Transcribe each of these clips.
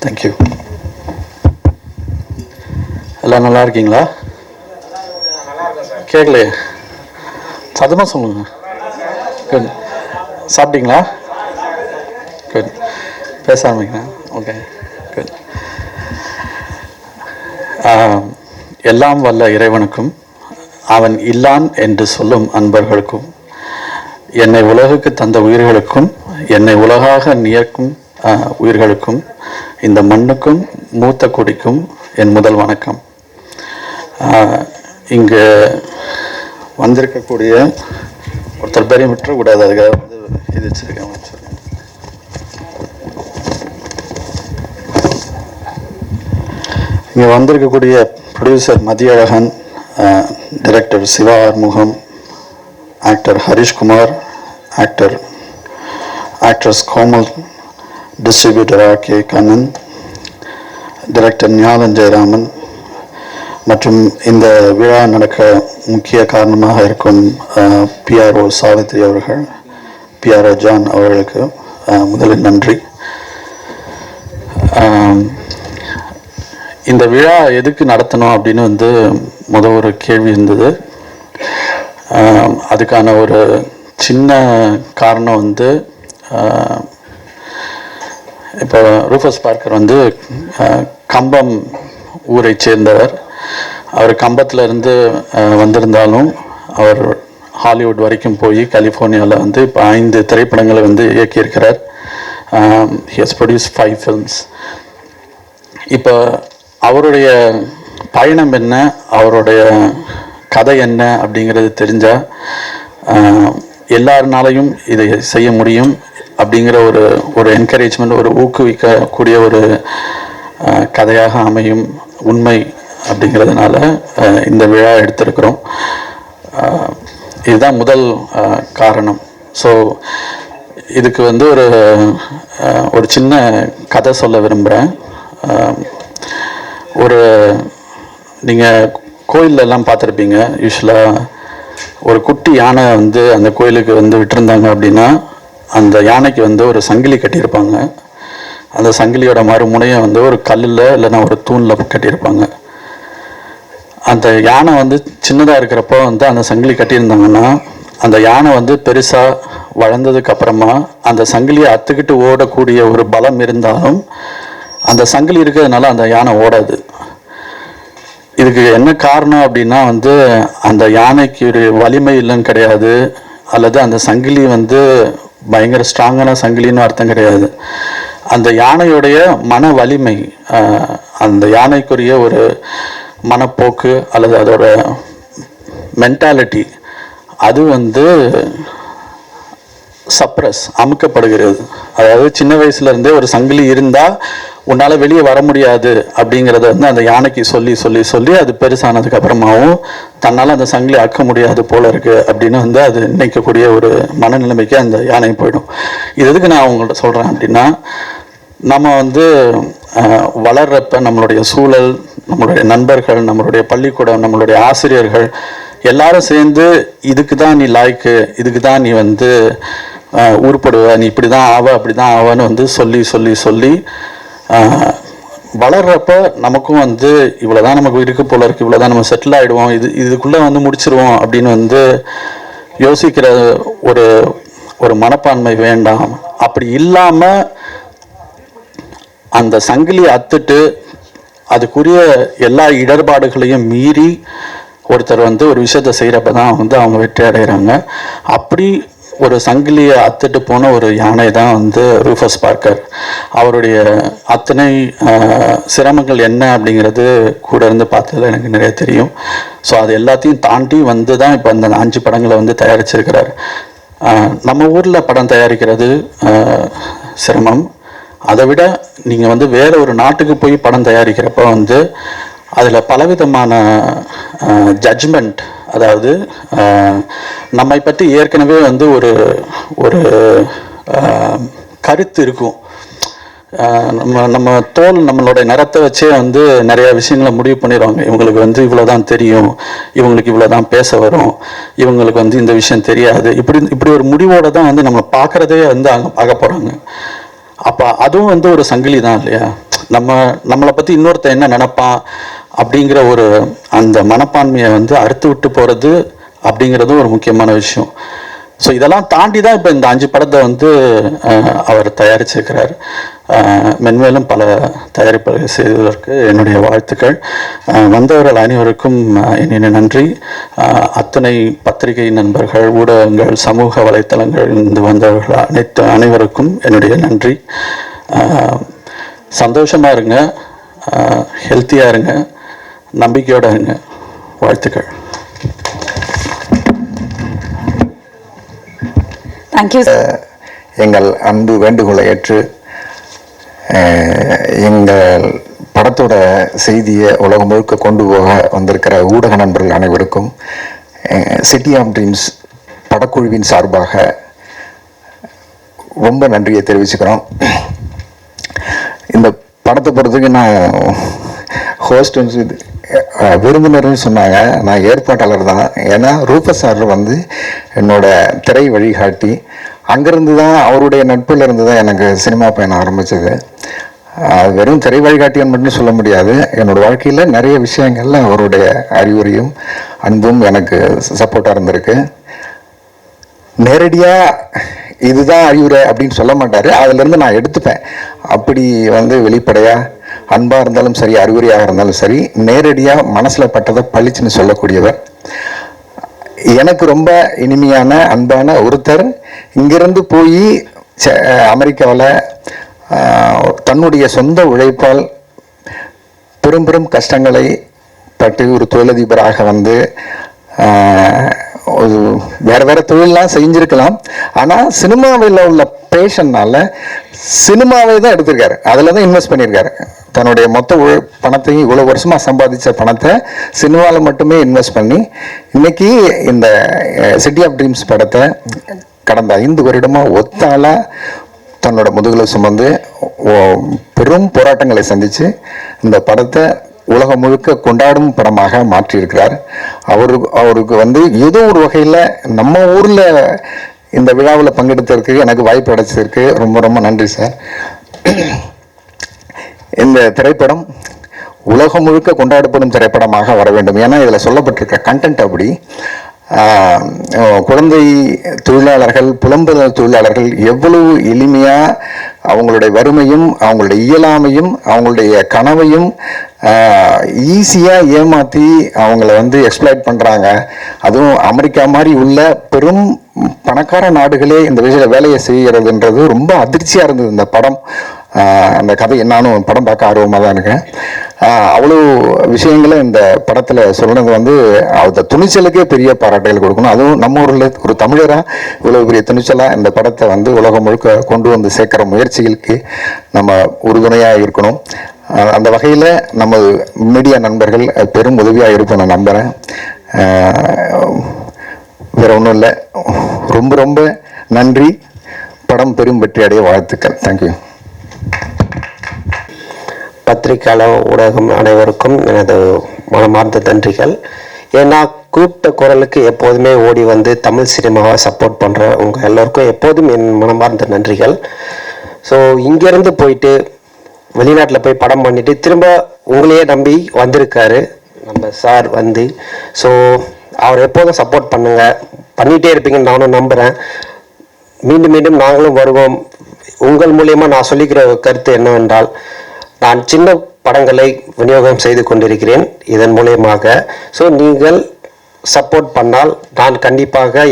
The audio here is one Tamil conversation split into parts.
தேங்க்யூ. எல்லாம் நல்லா இருக்கீங்களா? கேட்கலையே, சத்தமாக சொல்லுங்க. குட். சாப்பிட்டீங்களா? குட். பேச ஆரம்பிக்கிறேன். Okay, good. எல்லாம் வல்ல இறைவனுக்கும் அவன் இல்லான் என்று சொல்லும் அன்பர்களுக்கும் என்னை உலகுக்கு தந்த உயிர்களுக்கும் என்னை உலகாக நியக்கும் உயிர்களுக்கும் இந்த மண்ணுக்கும் மூத்த குடிக்கும் என் முதல் வணக்கம். இங்கு வந்திருக்கக்கூடிய ஒருத்தர் பேரையும் விட்டுறக்கூடாது, அதுக்காக வந்து இது வச்சிருக்கேன். இங்கே வந்திருக்கக்கூடிய producer Mathiyazhagan, director Siva Arumugam, actor Harishkumar, actress Komal, distributor R K. Kannan, director Gnanan Jayaraman மற்றும் இந்த விழா நடக்க முக்கிய காரணமாக இருக்கும் பிஆர்ஓ சாவித்ரி அவர்கள், பிஆர்ஓ ஜான் அவர்களுக்கு முதலில் நன்றி. இந்த விழா எதுக்கு நடத்தணும் அப்படின்னு வந்து ஒரு கேள்வி இருந்தது. அதுக்கான ஒரு சின்ன காரணம் வந்து இப்போ ரூஃபஸ் பார்க்கர் வந்து கம்பம் ஊரை சேர்ந்தவர். அவர் கம்பத்தில் இருந்து வந்திருந்தாலும் அவர் ஹாலிவுட் வரைக்கும் போய் கலிஃபோர்னியாவில் வந்து இப்போ 5 திரைப்படங்களை வந்து இயக்கியிருக்கிறார். he has produced 5 films. இப்போ அவருடைய பயணம் என்ன, அவருடைய கதை என்ன அப்படிங்கிறது தெரிஞ்சால் எல்லாருனாலையும் இதை செய்ய முடியும் அப்படிங்கிற ஒரு என்கரேஜ்மெண்ட், ஒரு ஊக்குவிக்கக்கூடிய ஒரு கதையாக அமையும் உண்மை அப்படிங்கிறதுனால இந்த விழா எடுத்திருக்கிறோம். இதுதான் முதல் காரணம். ஸோ இதுக்கு வந்து ஒரு சின்ன கதை சொல்ல விரும்புகிறேன். நீங்கள் கோயிலெல்லாம் பார்த்துருப்பீங்க. யூஸ்வலாக ஒரு குட்டி யானை வந்து அந்த கோயிலுக்கு வந்து விட்டுருந்தாங்க அப்படின்னா அந்த யானைக்கு வந்து ஒரு சங்கிலி கட்டியிருப்பாங்க. அந்த சங்கிலியோட மறுமுனையை வந்து ஒரு கல்லில் இல்லைன்னா ஒரு தூணில் கட்டியிருப்பாங்க. அந்த யானை வந்து சின்னதாக இருக்கிறப்போ வந்து அந்த சங்கிலி கட்டியிருந்தாங்கன்னா அந்த யானை வந்து பெருசாக வளர்ந்ததுக்கு அப்புறமா அந்த சங்கிலியை அத்துக்கிட்டு ஓடக்கூடிய ஒரு பலம் இருந்தாலும் அந்த சங்கிலி இருக்கிறதுனால அந்த யானை ஓடாது. இதுக்கு என்ன காரணம் அப்படின்னா வந்து அந்த யானைக்கு ஒரு வலிமை இல்லைன்னு கிடையாது, அல்லது அந்த சங்கிலி வந்து பயங்கர ஸ்ட்ராங்கான சங்கிலின்னு அர்த்தம் கிடையாது. அந்த யானையுடைய மன வலிமை, அந்த யானைக்குரிய ஒரு மனப்போக்கு அல்லது அதோட மென்டாலிட்டி அது வந்து சப்ரஸ் அமுக்கப்படுகிறது. அதாவது சின்ன வயசுலேருந்தே ஒரு சங்கிலி இருந்தால் உன்னால் வெளியே வர முடியாது அப்படிங்கிறத வந்து அந்த யானைக்கு சொல்லி சொல்லி சொல்லி அது பெருசானதுக்கு அப்புறமாவும் தன்னால் அந்த சங்கிலி அக்க முடியாது போல இருக்குது அப்படின்னு வந்து அது நினைக்கக்கூடிய ஒரு மனநிலைமைக்கு அந்த யானை போயிடும். இது எதுக்கு நான் உங்கள்கிட்ட சொல்கிறேன் அப்படின்னா, நம்ம வந்து வளர்றப்ப நம்மளுடைய சூழல், நம்மளுடைய நண்பர்கள், நம்மளுடைய பள்ளிக்கூடம், நம்மளுடைய ஆசிரியர்கள் எல்லாரும் சேர்ந்து இதுக்கு தான் நீ லாய்க்கு, இதுக்கு தான் நீ வந்து உருப்படுவ, நீ இப்படி தான் ஆவ அப்படி தான் ஆவன்னு வந்து சொல்லி சொல்லி சொல்லி வளர்றப்ப நமக்கும் வந்து இவ்வளோதான் நமக்கு இருக்கு போல இருக்குது, இவ்வளோதான் நம்ம செட்டில் ஆகிடுவோம், இதுக்குள்ளே வந்து முடிச்சிருவோம் அப்படின்னு வந்து யோசிக்கிற ஒரு மனப்பான்மை வேண்டாம். அப்படி இல்லாமல் அந்த சங்கிலியை அத்துட்டு அதுக்குரிய எல்லா இடர்பாடுகளையும் மீறி ஒருத்தர் வந்து ஒரு விஷயத்தை செய்கிறப்ப தான் வந்து அவங்க வெற்றி அடைகிறாங்க. அப்படி ஒரு சங்கிலியை அத்துட்டு போன ஒரு யானை தான் வந்து ரூஃபஸ் பார்க்கர். அவருடைய அத்தனை சிரமங்கள் என்ன அப்படிங்கிறது கூட இருந்து பார்த்ததில் எனக்கு நிறைய தெரியும். ஸோ அது எல்லாத்தையும் தாண்டி வந்து தான் இப்போ அந்த 5 படங்களை வந்து தயாரிச்சிருக்கிறார். நம்ம ஊரில் படம் தயாரிக்கிறது சிரமம். அதை விட நீங்கள் வந்து வேற ஒரு நாட்டுக்கு போய் படம் தயாரிக்கிறப்ப வந்து அதில் பலவிதமான ஜட்ஜ்மெண்ட், அதாவது நம்மை பற்றி ஏற்கனவே வந்து ஒரு கருத்து இருக்கும். நம்ம தோல் நம்மளோட நிறத்தை வச்சே வந்து நிறைய விஷயங்களை முடிவு பண்ணிடுவாங்க. இவங்களுக்கு வந்து இவ்வளோதான் தெரியும், இவங்களுக்கு இவ்வளோதான் பேச வரும், இவங்களுக்கு வந்து இந்த விஷயம் தெரியாது, இப்படி ஒரு முடிவோடு தான் வந்து நம்ம பார்க்குறதே வந்து அங்கே பார்க்க போகிறாங்க. அப்போ அதுவும் வந்து ஒரு சங்கிலி தான் இல்லையா? நம்மளை பற்றி இன்னொருத்த என்ன நினைப்பான் அப்படிங்கிற ஒரு அந்த மனப்பான்மையை வந்து அறுத்து விட்டு போகிறது அப்படிங்கிறதும் ஒரு முக்கியமான விஷயம். ஸோ இதெல்லாம் தாண்டி தான் இப்போ இந்த 5 படத்தை வந்து அவர் தயாரிச்சிருக்கிறார். மென்மேலும் பல தயாரிப்புகள் செய்வதற்கு என்னுடைய வாழ்த்துக்கள். வந்தவர்கள் அனைவருக்கும் என்னுடைய நன்றி. அத்தனை பத்திரிகை நண்பர்கள், ஊடகங்கள், சமூக வலைத்தளங்கள் இருந்து வந்தவர்கள் அனைவருக்கும் என்னுடைய நன்றி. சந்தோஷமாக இருங்க, ஹெல்த்தியாக இருங்க, நம்பிக்கையோடு இருங்க. வாழ்த்துக்கள். தேங்க்யூ. எங்கள் அன்பு வேண்டுகோளை ஏற்று எங்கள் படத்தோட செய்தியை உலகம் முழுக்க கொண்டு போக வந்திருக்கிற ஊடக நண்பர்கள் அனைவருக்கும் சிட்டி ஆஃப் ட்ரீம்ஸ் படக்குழுவின் சார்பாக ரொம்ப நன்றியை தெரிவிச்சுக்கிறோம். இந்த படத்தை பொறுத்துக்கு நான் ஹோஸ்ட் விருந்தினர்னு சொன்னாங்க, நான் ஏற்பாட்டாளர் தான். ஏன்னா ரூபஸ் சார் வந்து என்னோட திரை வழிகாட்டி. அங்கேருந்து தான், அவருடைய நட்பில் இருந்து தான் எனக்கு சினிமா பயணம் ஆரம்பித்தது. அது வெறும் திரை வழிகாட்டியன்னு மட்டும் சொல்ல முடியாது, என்னோடய வாழ்க்கையில் நிறைய விஷயங்கள்ல அவருடைய அறிவுரையும் அன்பும் எனக்கு சப்போர்ட்டாக இருந்திருக்கு. நேரடியாக இதுதான் அறிவுரை அப்படின்னு சொல்ல மாட்டார், அதிலேருந்து நான் எடுத்துப்பேன். அப்படி வந்து வெளிப்படையாக அன்பாக இருந்தாலும் சரி, அறிவுரையாக இருந்தாலும் சரி, நேரடியாக மனசில் பட்டதை பளிச்சுன்னு சொல்லக்கூடியவர். எனக்கு ரொம்ப இனிமையான அன்பான ஒருத்தர் இங்கிருந்து போய் அமெரிக்காவில் தன்னுடைய சொந்த உழைப்பால் பெரும் பெரும் கஷ்டங்களை பட்டு ஒரு தொழிலதிபராக வந்து வேறு வேறு தொழிலெலாம் செஞ்சுருக்கலாம். ஆனால் சினிமாவில் உள்ள பேஷன்னால சினிமாவை தான் எடுத்திருக்காரு, அதில் தான் இன்வெஸ்ட் பண்ணியிருக்காரு. தன்னுடைய மொத்த பணத்தையும் இவ்வளோ வருஷமாக சம்பாதிச்ச பணத்தை சினிமாவில் மட்டுமே இன்வெஸ்ட் பண்ணி இன்னைக்கு இந்த சிட்டி ஆஃப் ட்ரீம்ஸ் படத்தை கடந்த 5 வருடமாக ஒத்தாலாக தன்னோட முதுகில் சுமந்து பெரும் போராட்டங்களை சந்தித்து இந்த படத்தை உலகம் முழுக்க கொண்டாடும் படமாக மாற்றியிருக்கிறார். அவருக்கு வந்து ஏதோ ஒரு வகையில் நம்ம ஊரில் இந்த விழாவில் பங்கெடுத்ததற்கு எனக்கு வாய்ப்பு கிடைச்சதற்கு ரொம்ப ரொம்ப நன்றி சார். இந்த திரைப்படம் உலகம் முழுக்க கொண்டாடப்படும் திரைப்படமாக வர வேண்டும். ஏன்னா இதில் சொல்லப்பட்டிருக்க கண்டென்ட் அப்படி. குழந்தை தொழிலாளர்கள், புலம்பெயர் தொழிலாளர்கள் எவ்வளவு எளிமையாக அவங்களுடைய வறுமையும் அவங்களுடைய இயலாமையும் அவங்களுடைய கனவையும் ஈஸியாக ஏமாற்றி அவங்கள வந்து எக்ஸ்ப்ளாய்ட் பண்ணுறாங்க. அதுவும் அமெரிக்கா மாதிரி உள்ள பெரும் பணக்கார நாடுகளே இந்த விஷயத்தில் வேலையை செய்கிறதுன்றது ரொம்ப அதிர்ச்சியாக இருந்தது இந்த படம். அந்த கதை நானும் படம் பார்க்க ஆர்வமாக தான் இருக்கேன். அவ்வளோ விஷயங்களை இந்த படத்தில் சொல்கிறது வந்து அந்த துணிச்சலுக்கே பெரிய பாராட்டுகள் கொடுக்கணும். அதுவும் நம்ம ஊரில் ஒரு தமிழராக இவ்வளோ பெரிய துணிச்சலாக இந்த படத்தை வந்து உலகம் முழுக்க கொண்டு வந்து சேர்க்குற முயற்சிகளுக்கு நம்ம உறுதுணையாக இருக்கணும். அந்த வகையில் நம்ம மீடியா நண்பர்கள் பெரும் உதவியாக இருக்கும் நான் நம்புகிறேன். வேறு ஒன்றும் இல்லை, ரொம்ப ரொம்ப நன்றி. படம் பெரும் வெற்றி அடைய வாழ்த்துக்கள். தேங்க்யூ. பத்திரிகையாளர் ஊடகம் அனைவருக்கும் எனது மனமார்ந்த நன்றிகள். ஏன்னா கூப்பிட்ட குரலுக்கு எப்போதுமே ஓடி வந்து தமிழ் சினிமாவை சப்போர்ட் பண்ணுற உங்கள் எல்லோருக்கும் எப்போதும் என் மனமார்ந்த நன்றிகள். ஸோ இங்கேருந்து போயிட்டு வெளிநாட்டில் போய் படம் பண்ணிவிட்டு திரும்ப உங்களையே நம்பி வந்திருக்காரு நம்ம சார் வந்து. ஸோ அவர் எப்போதும் சப்போர்ட் பண்ணிகிட்டே இருப்பீங்கன்னு நானும் நம்புகிறேன். மீண்டும் மீண்டும் நாங்களும் வருவோம். உங்கள் மூலியமாக நான் சொல்லிக்கிற கருத்து என்னவென்றால், நான் சின்ன படங்களை விநியோகம் செய்து கொண்டிருக்கிறேன் இதன் மூலியமாக. ஸோ நீங்கள் சப்போர்ட் பண்ணால் நான் கண்டிப்பாக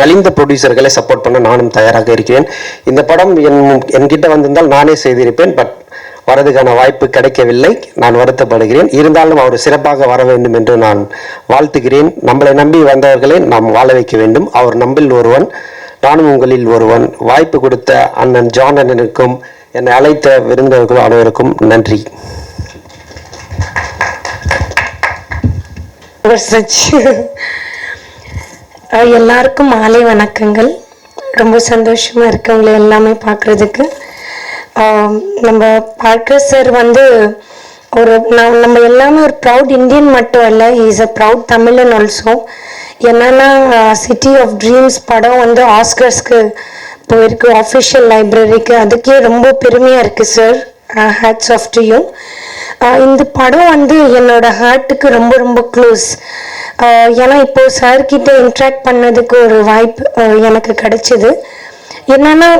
நலிந்த ப்ரொடியூசர்களை சப்போர்ட் பண்ண நானும் தயாராக இருக்கிறேன். இந்த படம் என்கிட்ட வந்திருந்தால் நானே செய்திருப்பேன். பட் வரதுக்கான வாய்ப்பு கிடைக்கவில்லை, நான் வருத்தப்படுகிறேன். இருந்தாலும் அவர் சிறப்பாக வர வேண்டும் என்று நான் வாழ்த்துகிறேன். நம்மளை நம்பி வந்தவர்களை நாம் வாழ வைக்க வேண்டும். அவர் நம்பில் ஒருவன், நானும் உங்களில் ஒருவன். வாய்ப்பு கொடுத்த அண்ணன் ஜான் அண்ணனுக்கும் என்னை அழைத்த விருந்தினர்கள் அனைவருக்கும் நன்றி. எல்லாருக்கும் மாலை வணக்கங்கள். ரொம்ப சந்தோஷமா இருக்கு உங்களை எல்லாமே பார்க்கறதுக்கு. நம்ம பார்க்கர் சார் வந்து நம்ம எல்லாமே ஒரு ப்ரவுட் இந்தியன் மட்டும் இல்லை, இஸ் அ ப்ரவுட் தமிழன் ஆல்சோ. என்னன்னா சிட்டி ஆஃப் ட்ரீம்ஸ் படம் வந்து ஆஸ்கர்ஸ்க்கு போயிருக்கு ஆஃபிஷியல் லைப்ரரிக்கு. அதுக்கே ரொம்ப பெருமையாக இருக்குது sir. Hats off to you. இந்த படம் வந்து என்னோட ஹார்ட்டுக்கு ரொம்ப ரொம்ப க்ளோஸ். ஏன்னா இப்போது சார்கிட்ட இன்ட்ராக்ட் பண்ணதுக்கு ஒரு வாய்ப்பு எனக்கு கிடைச்சிது. என்னன்னா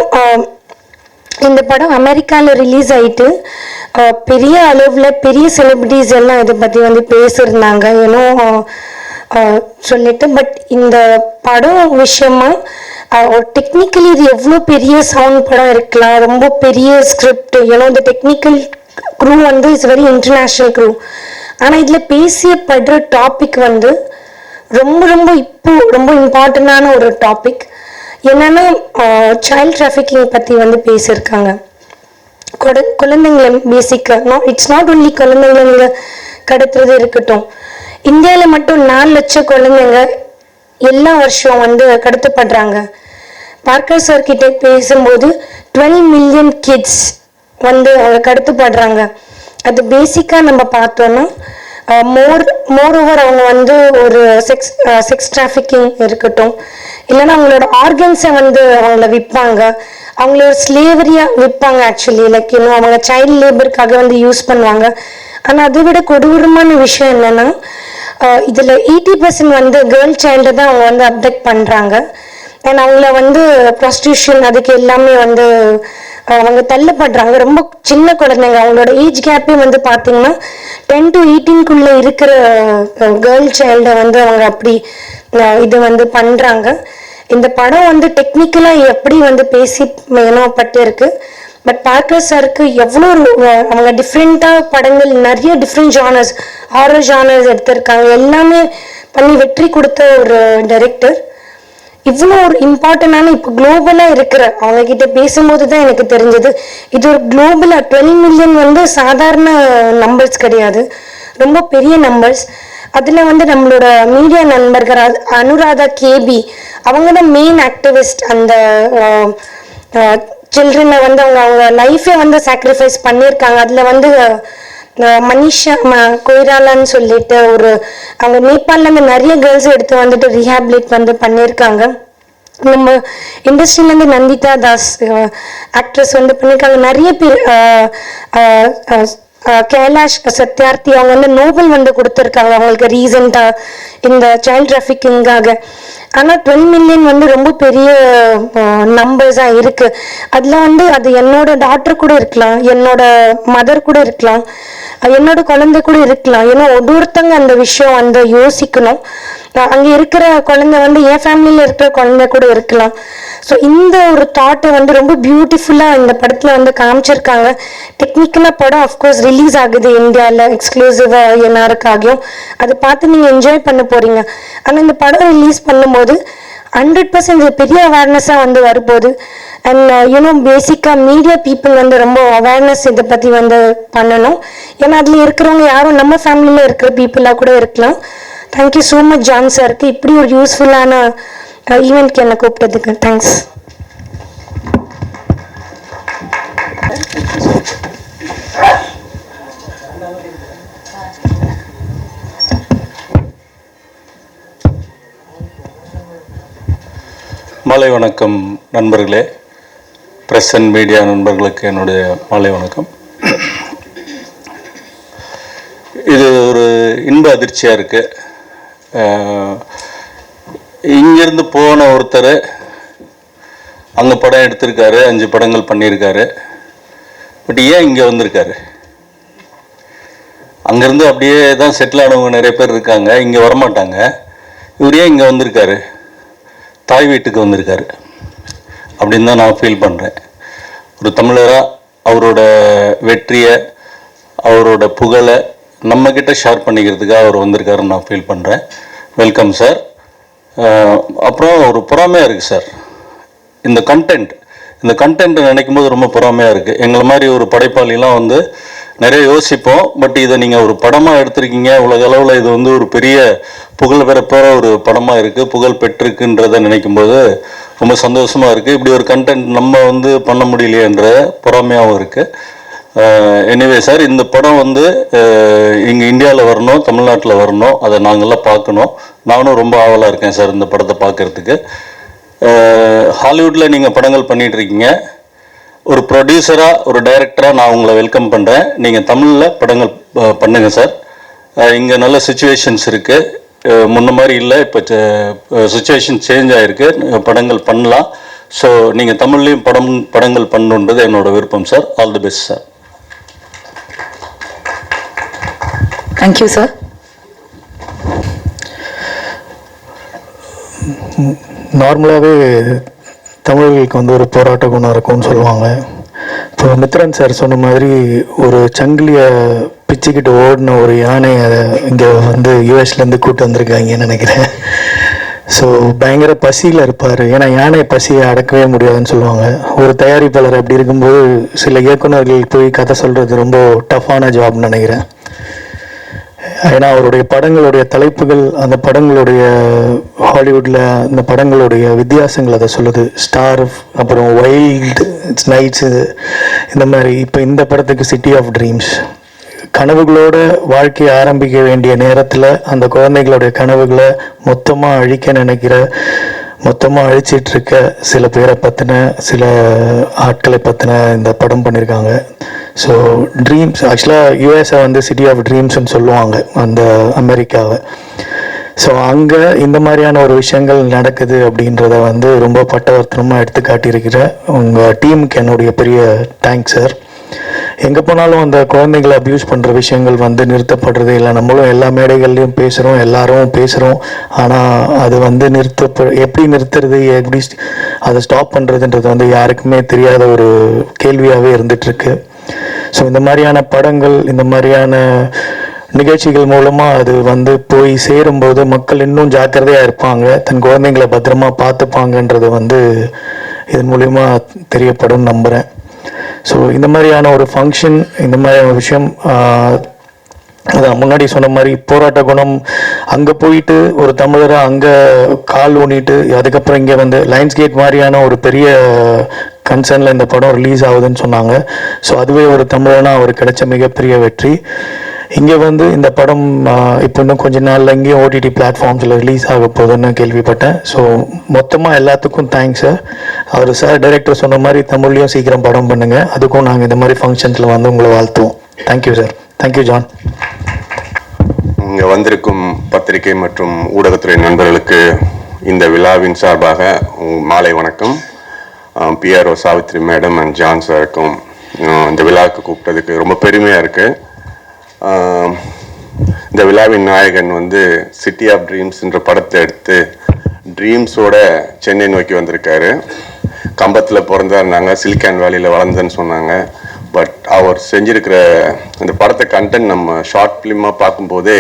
இந்த படம் அமெரிக்காவில் ரிலீஸ் ஆகிட்டு பெரிய அளவில் பெரிய செலிபிரிட்டிஸ் எல்லாம் இதை பற்றி வந்து பேசியிருந்தாங்க ஏன்னோ சொல்லிட்டு. பட் இந்த படம் விஷயமா டெக்னிக்கலி இது எவ்வளோ பெரிய சவுண்ட் படம் இருக்கலாம், ரொம்ப பெரிய ஸ்கிரிப்ட், ஏன்னா இந்த டெக்னிக்கல் க்ரூ வந்து இட்ஸ் வெரி இன்டர்நேஷ்னல் க்ரூ. ஆனால் இதில் பேசப்படுற டாபிக் வந்து ரொம்ப ரொம்ப இப்போ ரொம்ப இம்பார்ட்டண்டான ஒரு டாபிக். என்னன்னா சைல்ட் டிராஃபிக்கிங் பற்றி வந்து பேசியிருக்காங்க. குழந்தைங்களை பேசிக்காக இட்ஸ் நாட் ஒன்லி குழந்தைங்களை கடத்துறது இருக்கட்டும். இந்தியாவில் மட்டும் 4 லட்சம் குழந்தைங்க எல்லா வருஷம் வந்து கடத்தப்படுறாங்க. பார்க்கர் சார் கிட்ட பேசும்போது 12 மில்லியன் கிட்ஸ் வந்து அவங்க கடத்தப்படுறாங்க. அது பேசிக்காக நம்ம பார்த்தோன்னா மோர் ஓவர் அவங்க வந்து ஒரு செக்ஸ் டிராஃபிக்கிங் இருக்கட்டும், இல்லைன்னா அவங்களோட ஆர்கன்ஸை வந்து அவங்கள விற்பாங்க, அவங்களோட ஸ்லேவரியாக விற்பாங்க. ஆக்சுவலி லைக் இன்னும் அவங்க சைல்ட் லேபருக்காக வந்து யூஸ் பண்ணுவாங்க. ஆனால் அதை விட கொடூரமான விஷயம் என்னென்னா இதில் 80% வந்து கேர்ள் சைல்டு தான் அவங்க வந்து அப்டக்ட் பண்ணுறாங்க. அண்ட் அவங்கள வந்து ப்ராஸ்டியூஷன் அதுக்கு எல்லாமே வந்து அவங்க தள்ளப்படுறாங்க. ரொம்ப சின்ன குழந்தைங்க, அவங்களோட ஏஜ் கேப்பே வந்து பார்த்தீங்கன்னா 10 to 18 இருக்கிற கேர்ள் சைல்டை வந்து அவங்க அப்படி இது வந்து பண்ணுறாங்க. இந்த படம் வந்து டெக்னிக்கலாக எப்படி வந்து பேசி மேனப்பட்டு இருக்கு. பட் பார்க்கர் சாருக்கு எவ்வளோ அவங்க டிஃப்ரெண்ட்டாக படங்கள் நிறைய டிஃப்ரெண்ட் ஜானர்ஸ், ஹாரர் ஜானர்ஸ் எடுத்திருக்காங்க. எல்லாமே பண்ணி வெற்றி கொடுத்த ஒரு டைரக்டர். இவ்வளோ ஒரு இம்பார்ட்டண்டான இப்போ குளோபலாக இருக்கிற அவங்க கிட்ட பேசும்போது தான் எனக்கு தெரிஞ்சது இது ஒரு குளோபலாக 12 மில்லியன் வந்து சாதாரண நம்பர்ஸ் கிடையாது, ரொம்ப பெரிய நம்பர்ஸ். அதில் வந்து நம்மளோட மீடியா நண்பர்கள் அனுராதா கேபி அவங்க தான் மெயின் ஆக்டிவிஸ்ட். அந்த சில்ட்ரனை வந்து அவங்க லைஃபை வந்து சாக்ரிஃபைஸ் பண்ணியிருக்காங்க. அதில் வந்து மனிஷா கொய்ராலான்னு சொல்லிட்டு அவங்க நேபாளிலேருந்து நிறைய கேர்ள்ஸ் எடுத்து வந்துட்டு ரீஹாபிலேட் வந்து பண்ணியிருக்காங்க. நம்ம இண்டஸ்ட்ரியிலேருந்து நந்திதா தாஸ் ஆக்ட்ரஸ் வந்து பண்ணியிருக்காங்க. நிறைய பேர் கைலாஷ் சத்யார்த்தி அவங்க வந்து நோபல் வந்து கொடுத்துருக்காங்க அவங்களுக்கு ரீசெண்டாக இந்த சைல்ட் டிராஃபிக்கிங்காக. ஆனால் 12 மில்லியன் வந்து ரொம்ப பெரிய நம்பர்ஸாக இருக்குது. அதில் வந்து அது என்னோட டாட்டர் கூட இருக்கலாம், என்னோட மதர் கூட இருக்கலாம், என்னோட குழந்தை கூட இருக்கலாம். ஏன்னா ஒருத்தங்க அந்த விஷயம் வந்து யோசிக்கணும். அங்கே இருக்கிற குழந்தை வந்து என் ஃபேமிலியில் இருக்கிற குழந்தை கூட இருக்கலாம். ஸோ இந்த ஒரு தாட்டை வந்து ரொம்ப பியூட்டிஃபுல்லாக இந்த படத்தில் வந்து காமிச்சிருக்காங்க. டெக்னிக்கலாக படம் அஃப்கோர்ஸ் ரிலீஸ் ஆகுது இந்தியாவில் எக்ஸ்க்ளூசிவாக எல்லாருக்காகவும். அதை பார்த்து நீங்கள் என்ஜாய் பண்ண போகிறீங்க. ஆனால் இந்த படம் ரிலீஸ் பண்ணும்போது 100% பெரிய அவேர்னஸாக வந்து வரும்போது அண்ட் யூனோ பேசிக்காக மீடியா பீப்புள் வந்து ரொம்ப அவேர்னஸ் இதை பற்றி வந்து பண்ணணும். ஏன்னா அதில் இருக்கிறவங்க யாரும் நம்ம ஃபேமிலியில் இருக்கிற பீப்புளாக கூட இருக்கலாம். தேங்க்யூ ஸோ மச் ஜான் சாருக்கு இப்படி ஒரு யூஸ்ஃபுல்லான ஈவெண்ட்க்கு என்னை கூப்பிட்டதுக்கு தேங்க்ஸ். மாலை வணக்கம் நண்பர்களே, ப்ரெஸ் அண்ட் மீடியா நண்பர்களுக்கு என்னுடைய மாலை வணக்கம். இது ஒரு இன்ப அதிர்ச்சியாக இருக்குது. இங்கேருந்து போன ஒருத்தர் அங்கே படம் எடுத்திருக்காரு, 5 படங்கள் பண்ணியிருக்காரு. பட் ஏன் இங்கே வந்திருக்காரு? அங்கேருந்து அப்படியே தான் செட்டில் ஆனவங்க நிறைய பேர் இருக்காங்க, இங்கே வரமாட்டாங்க. இவர் ஏன் இங்கே வந்திருக்காரு? தாய் வீட்டுக்கு வந்திருக்காரு அப்படின்னு தான் நான் ஃபீல் பண்ணுறேன். ஒரு தமிழராக அவரோட வெற்றியை, அவரோட புகழை நம்மக்கிட்ட ஷேர் பண்ணிக்கிறதுக்காக அவர் வந்திருக்காருன்னு நான் ஃபீல் பண்ணுறேன். Welcome sir. அப்புறம் ஒரு பொறாமையாக இருக்குது சார், இந்த கண்டென்ட் நினைக்கும் போது ரொம்ப பொறாமையாக இருக்குது. எங்களை மாதிரி ஒரு படைப்பாளிலாம் வந்து நிறைய யோசிப்போம். பட் இதை நீங்கள் ஒரு படமாக எடுத்திருக்கீங்க, உலக அளவில் இது வந்து ஒரு பெரிய புகழ் பெறப்போகிற ஒரு படமாக இருக்குது, புகழ் பெற்றிருக்குன்றதை நினைக்கும்போது ரொம்ப சந்தோஷமாக இருக்குது. இப்படி ஒரு கண்டென்ட் நம்ம வந்து பண்ண முடியலையேன்ற பொறாமையாகவும் இருக்குது. எனிவே சார், இந்த படம் வந்து இங்கே இந்தியாவில் வரணும், தமிழ்நாட்டில் வரணும், அதை நாங்கள்லாம் பார்க்கணும். நானும் ரொம்ப ஆவலாக இருக்கேன் சார் இந்த படத்தை பார்க்குறதுக்கு. ஹாலிவுட்டில் நீங்கள் படங்கள் பண்ணிகிட்ருக்கீங்க. ஒரு ப்ரொடியூசராக ஒரு டைரக்டராக நான் உங்களை வெல்கம் பண்ணுறேன். நீங்கள் தமிழில் படங்கள் பண்ணுங்கள் சார். இங்கே நல்ல சுச்சுவேஷன்ஸ் இருக்குது, முன்ன மாதிரி இல்லை, இப்போ சுச்சுவேஷன் சேஞ்ச் ஆகிருக்கு, படங்கள் பண்ணலாம். ஸோ நீங்கள் தமிழ்லேயும் படங்கள் பண்ணணுன்றது என்னோடய விருப்பம் sir. All the best sir. Thank you sir. நார்மலாகவே தமிழர்களுக்கு வந்து ஒரு போராட்ட குணம் இருக்கும்னு சொல்லுவாங்க. இப்போ மித்ரன் சார் சொன்ன மாதிரி ஒரு சங்கிலியை பிச்சுக்கிட்டு ஓடின ஒரு யானையை இங்கே வந்து யூஎஸ்லேருந்து கூட்டு வந்திருக்காங்கன்னு நினைக்கிறேன். ஸோ பயங்கர பசியில் இருப்பார். ஏன்னா யானை பசியை அடக்கவே முடியாதுன்னு சொல்லுவாங்க. ஒரு தயாரிப்பாளர் அப்படி இருக்கும்போது சில இயக்குநர்கள் போய் கதை சொல்கிறது ரொம்ப டஃப்பான ஜாப்னு நினைக்கிறேன். ஏன்னா அவருடைய படங்களுடைய தலைப்புகள், அந்த படங்களுடைய ஹாலிவுட்டில் அந்த படங்களுடைய வித்தியாசங்கள் அதை சொல்லுது. ஸ்டார், அப்புறம் வைல்டு நைட்ஸு, இந்த மாதிரி. இப்போ இந்த படத்துக்கு சிட்டி ஆஃப் ட்ரீம்ஸ், கனவுகளோட வாழ்க்கையை ஆரம்பிக்க வேண்டிய நேரத்தில் அந்த குழந்தைகளுடைய கனவுகளை மொத்தமாக அழிக்க நினைக்கிற, மொத்தமாக அழிச்சிட்ருக்க சில பேரை பற்றின, சில ஆட்களை பற்றின இந்த படம் பண்ணியிருக்காங்க. ஸோ ட்ரீம்ஸ், ஆக்சுவலாக யூஎஸை வந்து சிட்டி ஆஃப் ட்ரீம்ஸ்ன்னு சொல்லுவாங்க, அந்த அமெரிக்காவை. ஸோ அங்கே இந்த மாதிரியான ஒரு விஷயங்கள் நடக்குது அப்படின்றத வந்து ரொம்ப பட்டவர்த்தனமாக எடுத்து காட்டியிருக்கிற உங்கள் டீமுக்கு என்னுடைய பெரிய தேங்க்ஸ் சார். எங்கே போனாலும் அந்த குழந்தைகளை அப்யூஸ் பண்ணுற விஷயங்கள் வந்து நிறுத்தப்படுறது இல்லை. நம்மளும் எல்லா மேடைகள்லையும் பேசுகிறோம், எல்லாரும் பேசுகிறோம். ஆனால் அது வந்து எப்படி நிறுத்துறது, எப்படி அதை ஸ்டாப் பண்ணுறதுன்றது வந்து யாருக்குமே தெரியாத ஒரு கேள்வியாகவே இருந்துகிட்ருக்கு. ஸோ இந்த மாதிரியான படங்கள், இந்த மாதிரியான நிகழ்ச்சிகள் மூலமாக அது வந்து போய் சேரும்போது மக்கள் இன்னும் ஜாக்கிரதையாக இருப்பாங்க, தன் குழந்தைங்களை பத்திரமா பார்த்துப்பாங்கன்றது வந்து இதன் மூலயமா தெரியப்படும் நம்புகிறேன். ஸோ இந்த மாதிரியான ஒரு ஃபங்க்ஷன், இந்த மாதிரியான விஷயம், அதான் முன்னாடி சொன்ன மாதிரி போராட்ட குணம், அங்கே போயிட்டு ஒரு தமிழராக அங்கே கால் ஊனிட்டு அதுக்கப்புறம் இங்கே வந்து லைன்ஸ் கேட் மாதிரியான ஒரு பெரிய கன்சர்னில் இந்த படம் ரிலீஸ் ஆகுதுன்னு சொன்னாங்க. ஸோ அதுவே ஒரு தமிழனா அவர் கிடைச்ச மிகப்பெரிய வெற்றி. இங்கே வந்து இந்த படம் இப்போ இன்னும் கொஞ்ச நாளில் இங்கேயும் ஓடிடி பிளாட்ஃபார்ம்ஸில் ரிலீஸ் ஆக போகுதுன்னு கேள்விப்பட்டேன். ஸோ மொத்தமாக எல்லாத்துக்கும் தேங்க்ஸ் சார். அவர் சார் டைரக்டர் சொன்ன மாதிரி தமிழ்லையும் சீக்கிரம் படம் பண்ணுங்கள். அதுக்கும் நாங்கள் இந்த மாதிரி ஃபங்க்ஷன்ஸில் வந்து உங்களை வாழ்த்துவோம். Thank you sir. Thank you John. இங்கே வந்திருக்கும் பத்திரிகை மற்றும் ஊடகத்துறை நண்பர்களுக்கு இந்த விழாவின் சார்பாக மாலை வணக்கம். PRO Savitri madam and John சாருக்கும் இந்த விழாவுக்கு கூப்பிட்டதுக்கு ரொம்ப பெருமையாக இருக்குது. இந்த விழாவின் நாயகன் வந்து சிட்டி ஆஃப் ட்ரீம்ஸ்ன்ற படத்தை எடுத்து ட்ரீம்ஸோட சென்னை நோக்கி வந்திருக்காரு. கம்பத்தில் பிறந்தாருந்தாங்க, சிலிக்கான் வேலியில் வளர்ந்தேன்னு சொன்னாங்க. பட் அவர் செஞ்சுருக்கிற இந்த படத்தை கண்டென்ட் நம்ம ஷார்ட் ஃபிலிமாக பார்க்கும்போதே,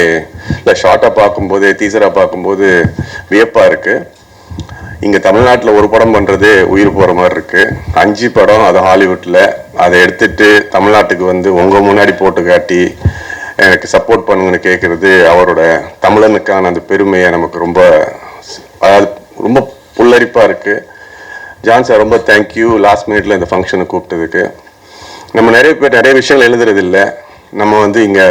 இல்லை ஷார்ட்டாக பார்க்கும்போதே, டீசராக பார்க்கும்போது வியப்பாக இருக்குது. இங்கே தமிழ்நாட்டில் ஒரு படம் பண்ணுறதே உயிர் போகிற மாதிரி இருக்குது. 5 படம், அது ஹாலிவுட்டில். அதை எடுத்துகிட்டு தமிழ்நாட்டுக்கு வந்து உங்கள் முன்னாடி போட்டு காட்டி எனக்கு சப்போர்ட் பண்ணுங்கன்னு கேட்குறது அவரோட தமிழனுக்கான அந்த பெருமையை நமக்கு ரொம்ப, அதாவது ரொம்ப புல்லரிப்பாக இருக்குது. ஜான் சார் ரொம்ப தேங்க்யூ லாஸ்ட் மினிட்ல இந்த ஃபங்க்ஷனுக்கு கூப்பிட்டதுக்கு. நம்ம நிறைய பேர் நிறைய விஷயங்கள் எழுதுறதில்லை. நம்ம வந்து இங்கே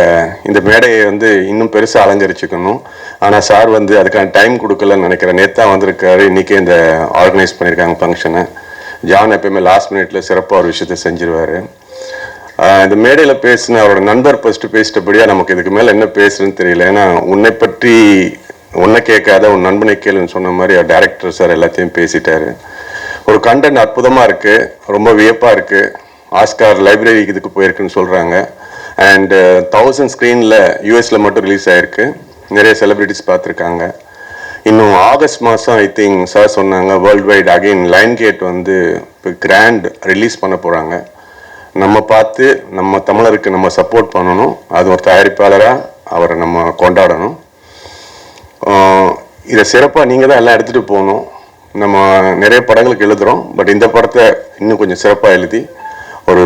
இந்த மேடையை வந்து இன்னும் பெருசாக அலங்கரிச்சுக்கணும். ஆனால் சார் வந்து அதுக்கான டைம் கொடுக்கலன்னு நினைக்கிறேன். நேற்று தான் வந்திருக்காரு, இன்றைக்கே இந்த ஆர்கனைஸ் பண்ணியிருக்காங்க ஃபங்க்ஷனை. ஜான் எப்பயுமே லாஸ்ட் மினிட்ல சிறப்பாக ஒரு விஷயத்த செஞ்சிருவார். இந்த மேடையில் பேசின அவரோட நண்பர் ஃபஸ்ட்டு பேசிட்டபடியாக நமக்கு இதுக்கு மேலே என்ன பேசுறதுன்னு தெரியல. ஏன்னா உன்னை பற்றி உன்னை கேட்காத உன் நண்பனை கேளுன்னு சொன்ன மாதிரி டைரக்டர் சார் எல்லாத்தையும் பேசிட்டாரு. ஒரு கண்டென்ட் அற்புதமாக இருக்குது, ரொம்ப வியப்பாக இருக்குது. ஆஸ்கார் லைப்ரரிக்கு இதுக்கு போயிருக்குன்னு சொல்கிறாங்க. அண்ட் 1000 ஸ்க்ரீனில் யூஎஸில் மட்டும் ரிலீஸ் ஆகிருக்கு. நிறைய செலிப்ரிட்டிஸ் பார்த்துருக்காங்க. இன்னும் ஆகஸ்ட் மாதம் ஐ திங்க் சார் சொன்னாங்க world wide again line gate வந்து இப்போ கிராண்ட் ரிலீஸ் பண்ண போகிறாங்க. நம்ம பார்த்து நம்ம தமிழருக்கு நம்ம சப்போர்ட் பண்ணணும். அது ஒரு தயாரிப்பாளராக அவரை நம்ம கொண்டாடணும். இதை சிறப்பாக நீங்கள் தான் எல்லாம் எடுத்துகிட்டு போகணும். நம்ம நிறைய படங்களுக்கு எழுதுகிறோம், பட் இந்த படத்தை இன்னும் கொஞ்சம் சிறப்பாக எழுதி ஒரு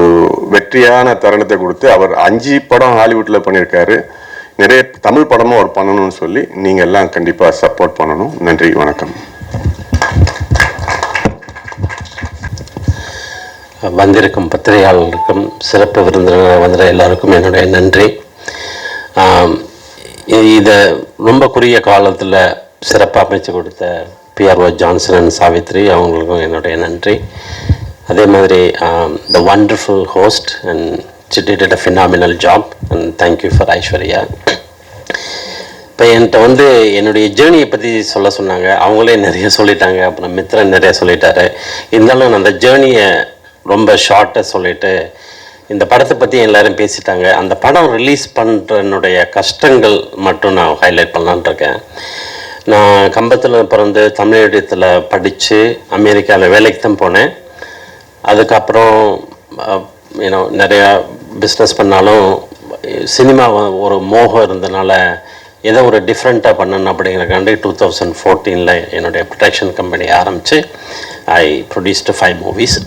வெற்றியான தருணத்தை கொடுத்து, அவர் 5 படம் ஹாலிவுட்டில் பண்ணியிருக்காரு, நிறைய தமிழ் படமும் அவர் பண்ணணும்னு சொல்லி நீங்கள் எல்லாம் கண்டிப்பாக சப்போர்ட் பண்ணணும். நன்றி, வணக்கம். வந்திருக்கும் பத்திரிகையாளர்களுக்கும் சிறப்பு விருந்தினர் வந்த எல்லாருக்கும் என்னுடைய நன்றி. இதை ரொம்ப குறுகிய காலத்தில் சிறப்பாக அமைச்சு கொடுத்த PRO ஜான்சன் அண்ட் சாவித்ரி அவங்களுக்கும் என்னுடைய நன்றி. அதே மாதிரி த wonderful host and she did a phenomenal job and thank you for Aishwarya. இப்போ என்கிட்ட வந்து என்னுடைய ஜேர்னியை பற்றி சொல்ல சொன்னாங்க, அவங்களே நிறைய சொல்லிட்டாங்க, அப்புறம் மித்ரன் நிறைய சொல்லிட்டாரு. இருந்தாலும் நான் அந்த ஜேர்னியை ரொம்ப ஷார்ட்டாக சொல்லிவிட்டு இந்த படத்தை பற்றி எல்லோரும் பேசிட்டாங்க. அந்த படம் ரிலீஸ் பண்ணுறனுடைய கஷ்டங்கள் மட்டும் நான் ஹைலைட் பண்ணலான்னு இருக்கேன். நான் கம்பத்தில் பிறந்து தமிழ் மீடியத்தில் படித்து அமெரிக்காவில் வேலைக்கு தான் போனேன். அதுக்கப்புறம் நிறையா பிஸ்னஸ் பண்ணாலும் சினிமா ஒரு மோகம் இருந்தனால ஏதோ ஒரு டிஃப்ரெண்ட்டாக பண்ணணும் அப்படிங்கிறக்காண்டி 2014 என்னுடைய ப்ரொடக்ஷன் கம்பெனி ஆரம்பித்து ஐ ப்ரொடியூஸ்டு 5 மூவிஸ்.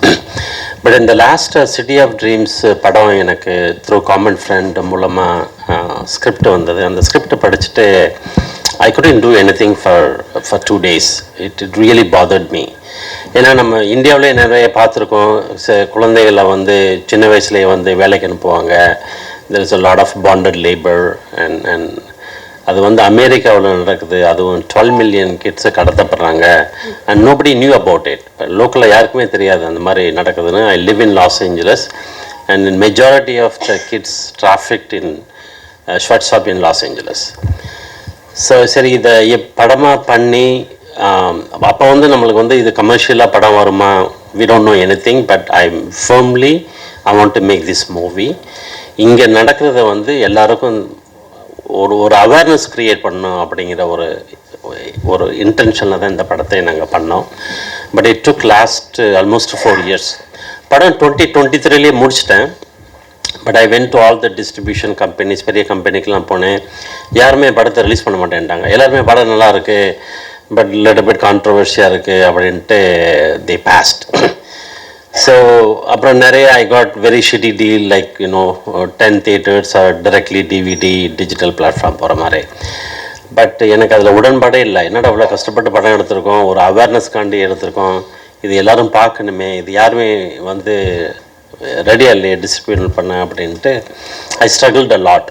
பட் இந்த லாஸ்ட் சிட்டி ஆஃப் ட்ரீம்ஸ் படம் எனக்கு த்ரூ காமன் ஃப்ரெண்ட் மூலமாக ஸ்கிரிப்ட் வந்தது. அந்த ஸ்கிரிப்ட் படிச்சுட்டு I couldn't do anything for 2 days. It really bothered me. ஏன்னா நம்ம இந்தியாவிலே நிறைய பார்த்துருக்கோம், குழந்தைகளை வந்து சின்ன வயசுலேயே வந்து வேலைக்கு அனுப்புவாங்க. there is a lot of bonded labor and அது வந்து அமெரிக்காவில் நடக்குது. அதுவும் 12 million கிட்ஸை கடத்தப்படுறாங்க and nobody knew about it. லோக்கலில் யாருக்குமே தெரியாது அந்த மாதிரி நடக்குதுன்னு. I live in Los Angeles and in majority of the kids trafficked in sweatshop in Los Angeles. So சரி இதை படமாக பண்ணி அப்போ வந்து நம்மளுக்கு வந்து இது கமர்ஷியலாக படம் வருமா, we don't know anything, but I'm firmly I want to make this movie. இங்கே நடக்கிறத வந்து எல்லாருக்கும் ஒரு அவேர்னஸ் க்ரியேட் பண்ணணும் அப்படிங்கிற ஒரு இன்டென்ஷனில் தான் இந்த படத்தை நாங்கள் பண்ணோம். But it took last almost 4 years. படம் 2023 முடிச்சிட்டேன். But I went to all the distribution companies, பெரிய கம்பெனிக்கெலாம் போனேன். யாருமே படத்தை ரிலீஸ் பண்ண மாட்டேன்ட்டாங்க. எல்லாருமே படம் நல்லா இருக்குது பட் லிட்டில் பிட் கான்ட்ரவர்ஷியாக இருக்குது அப்படின்ட்டு தே பாஸ்ட். ஸோ அப்புறம் நிறைய I got very shitty deal like 10 theaters are directly DVD digital platform போகிற மாதிரி. பட் எனக்கு அதில் உடன்பாடே இல்லை. என்னடா அவ்வளோ கஷ்டப்பட்டு படம் எடுத்திருக்கோம், ஒரு அவேர்னஸ்காண்டி எடுத்திருக்கோம், இது எல்லோரும் பார்க்கணுமே, இது யாருமே வந்து ரெடியாக இல்லையே டிஸ்ட்ரிபியூட் பண்ண அப்படின்ட்டு ஐ ஸ்ட்ரகிள்ட் அ லாட்.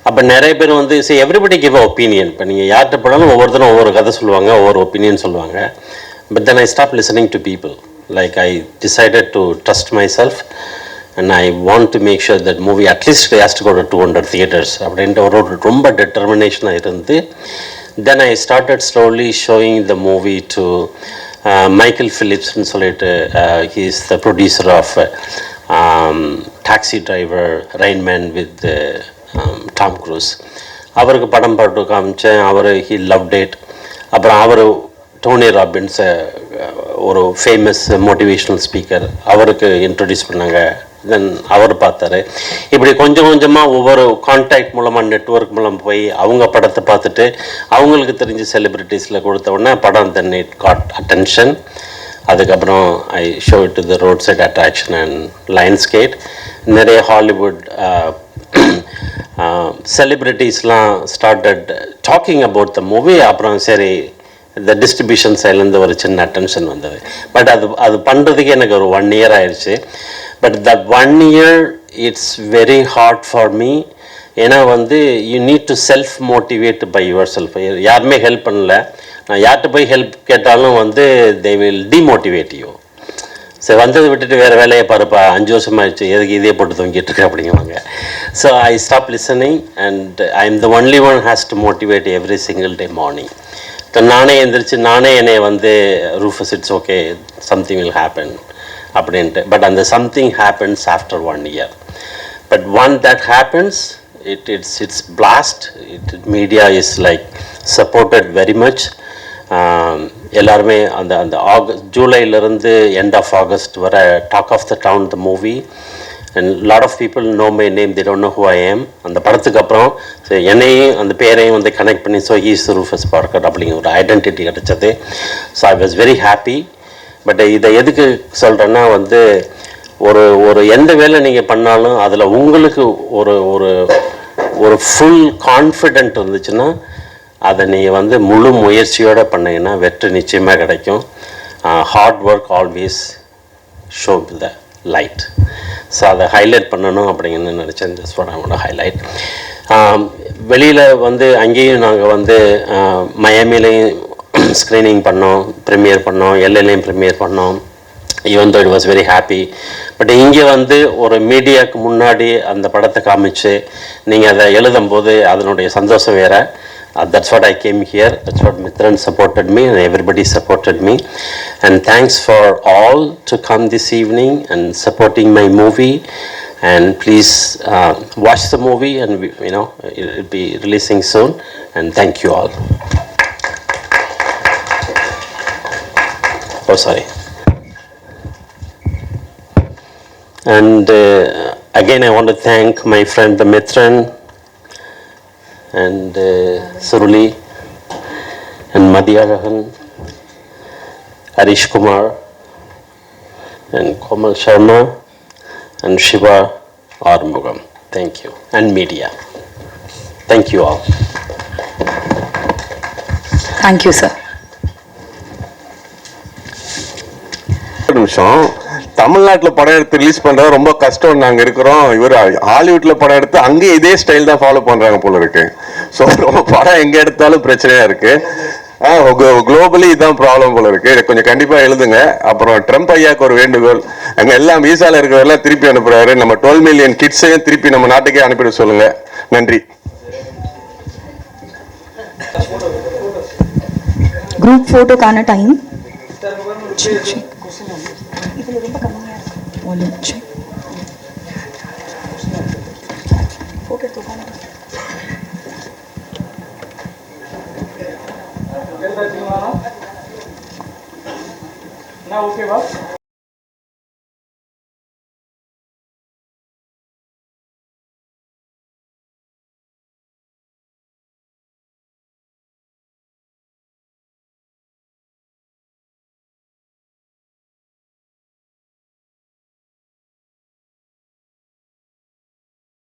அப்போ நிறைய பேர் வந்து எவ்ரிபடி கிவ் அ ஒப்பீனியன். இப்போ நீங்கள் யார்கிட்ட போனாலும் ஒவ்வொருத்தரும் ஒவ்வொரு கதை சொல்லுவாங்க, ஒவ்வொரு ஒப்பீனியன் சொல்லுவாங்க. But then I stop listening to people. Like I decided to trust myself and I want to make sure that movie at least has to go to 200 theaters அப்படின்ற ஒரு ரொம்ப டெட்டர்மினேஷனாக இருந்து then I started slowly showing the movie to Michael ஃபிலிப்ஸ்னு சொல்லிட்டு he is the producer of Taxi Driver, Rain Man with Tom Cruise. அவருக்கு படம் போட்டு காமிச்சேன். அவர் ஹீ லவ்ட் இட். அப்புறம் அவர் டோனி ராபின்ஸ் ஒரு ஃபேமஸ் மோட்டிவேஷ்னல் ஸ்பீக்கர், அவருக்கு இன்ட்ரடியூஸ் பண்ணாங்க. தென் அவர் பார்த்தாரு. இப்படி கொஞ்சம் கொஞ்சமாக ஒவ்வொரு கான்டாக்ட் மூலமாக நெட்வொர்க் மூலம் போய் அவங்க படத்தை பார்த்துட்டு அவங்களுக்கு தெரிஞ்ச செலிப்ரிட்டிஸில் கொடுத்த உடனே படம் தென் இட் காட் அட்டென்ஷன். அதுக்கப்புறம் I show it to the roadside attraction and Lionsgate. நிறைய ஹாலிவுட் செலிப்ரிட்டிஸ்லாம் started talking about the movie. அப்புறம் சரி இந்த டிஸ்ட்ரிபியூஷன் சைட்லேருந்து ஒரு சின்ன அட்டென்ஷன் வந்தது. பட் அது பண்ணுறதுக்கு எனக்கு ஒரு 1 year ஆயிடுச்சு. But that 1 year it's very hard for me. ஏன்னா வந்து you need to self motivate by yourself. யாருமே ஹெல்ப் பண்ணல. நான் யார்கிட்ட போய் ஹெல்ப் கேட்டாலும் வந்து தே வில் டிமோட்டிவேட் யூ. சரி வந்ததை விட்டுட்டு வேறு வேலையை பாருப்பா, 5 வருஷமாகிடுச்சு, எதுக்கு இதே போட்டு தொங்கிட்டு இருக்கு அப்படிங்குவாங்க. So I stop listening and I am the only one has to motivate every single day morning. நானே எந்திரிச்சு நானே என்னை வந்து Rufus it's okay something will happen அப்படின்ட்டு. பட் அந்த something happens after 1 year. But one that happens it's blast. Media is like supported very much. எல்லாருமே அந்த ஜூலைலேருந்து எண்ட் ஆஃப் ஆகஸ்ட் வர talk of the town the movie. And lot of people know my name, they don't know who I am. அந்த படத்துக்கு அப்புறம் ஸோ என்னையும் அந்த பேரையும் வந்து கனெக்ட் பண்ணி ஸோ ஹீஸ் ரூஃபஸ் பார்க்கர் அப்படிங்கிற ஒரு ஐடென்டிட்டி கிடச்சது. So I was very happy. But இதை எதுக்கு சொல்கிறேன்னா வந்து ஒரு எந்த வேலை நீங்கள் பண்ணாலும் அதில் உங்களுக்கு ஒரு ஃபுல் கான்ஃபிடென்ட் இருந்துச்சுன்னா அதை நீங்கள் வந்து முழு முயற்சியோடு பண்ணிங்கன்னா வெற்றி நிச்சயமாக கிடைக்கும். Hard work always show the light. So அதை ஹைலைட் பண்ணணும் அப்படிங்கன்னு நினச்சேன். This what I want to highlight. வெளியில் வந்து அங்கேயும் நாங்கள் வந்து மயாமிலையும் ஸ்க்ரீனிங் பண்ணோம், ப்ரீமியர் பண்ணோம், எல்எல்லையும் ப்ரீமியர் பண்ணோம். Even though it was very happy. But இங்கே வந்து ஒரு மீடியாவுக்கு முன்னாடி அந்த படத்தை காமிச்சு நீங்கள் அதை எழுதும்போது அதனுடைய சந்தோஷம் வேறு. That's what I came here. That's what Mithran supported me and everybody supported me. And thanks for all to come this evening and supporting my movie. And please watch the movie, and it'll be releasing soon. And thank you all. Oh, sorry. And again, I want to thank my friend Mithran and Suruli and Madhyarahan, Harish Kumar and Komal Sharma and Shiva Armugam. Thank you. And media. Thank you all. Thank you, sir. ஒரு நிமிஷம். தமிழ்நாட்டில் படம் எடுத்து ரிலீஸ் பண்ணுறது ரொம்ப கஷ்டம். நாங்கள் இருக்கிறோம். இவர் ஹாலிவுட்டில் படம் எடுத்து அங்கே இதே ஸ்டைல் தான் ஃபாலோ பண்ணுறாங்க போல இருக்கு. ஸோ ரொம்ப படம் எங்கே எடுத்தாலும் பிரச்சனையாக இருக்கு. குளோபலி இதுதான் ப்ராப்ளம் போல இருக்கு. இதை கொஞ்சம் கண்டிப்பாக எழுதுங்க. அப்புறம் ட்ரம்ப் ஐயாவுக்கு ஒரு வேண்டுகோள், அங்கே எல்லாம் வீசால இருக்கிறவரெல்லாம் திருப்பி அனுப்புறாரு. நம்ம 12 மில்லியன் கிட்ஸையும் திருப்பி நம்ம நாட்டுக்கே அனுப்பிட சொல்லுங்க. நன்றி. குரூப் ஃபோட்டோக்கான டைம். ஓகேவா?